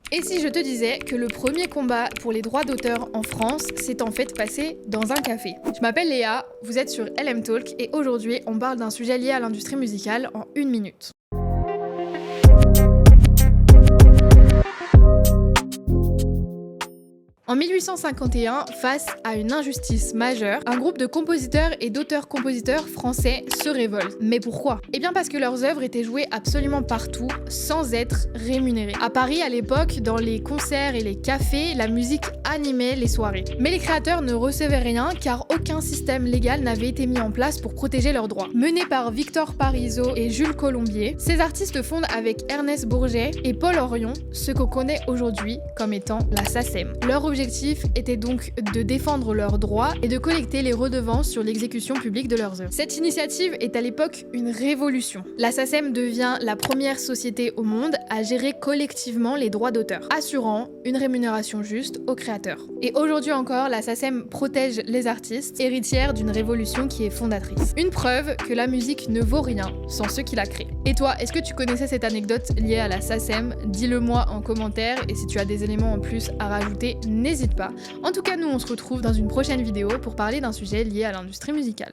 Et si je te disais que le premier combat pour les droits d'auteur en France s'est en fait passé dans un café? Je m'appelle Léa, vous êtes sur LM Talk et aujourd'hui on parle d'un sujet lié à l'industrie musicale en 1 minute. En 1851, face à une injustice majeure, un groupe de compositeurs et d'auteurs-compositeurs français se révolte. Mais pourquoi? Eh bien parce que leurs œuvres étaient jouées absolument partout, sans être rémunérées. À Paris, à l'époque, dans les concerts et les cafés, la musique animait les soirées. Mais les créateurs ne recevaient rien car aucun système légal n'avait été mis en place pour protéger leurs droits. Menés par Victor Parizeau et Jules Colombier, ces artistes fondent avec Ernest Bourget et Paul Orion ce qu'on connaît aujourd'hui comme étant la SACEM. Leur objectif était donc de défendre leurs droits et de collecter les redevances sur l'exécution publique de leurs œuvres. Cette initiative est à l'époque une révolution. La SACEM devient la première société au monde à gérer collectivement les droits d'auteur, assurant une rémunération juste aux créateurs. Et aujourd'hui encore, la SACEM protège les artistes, héritières d'une révolution qui est fondatrice. Une preuve que la musique ne vaut rien sans ceux qui la créent. Et toi, est-ce que tu connaissais cette anecdote liée à la SACEM? Dis-le-moi en commentaire et si tu as des éléments en plus à rajouter, n'hésite pas. En tout cas, nous on se retrouve dans une prochaine vidéo pour parler d'un sujet lié à l'industrie musicale.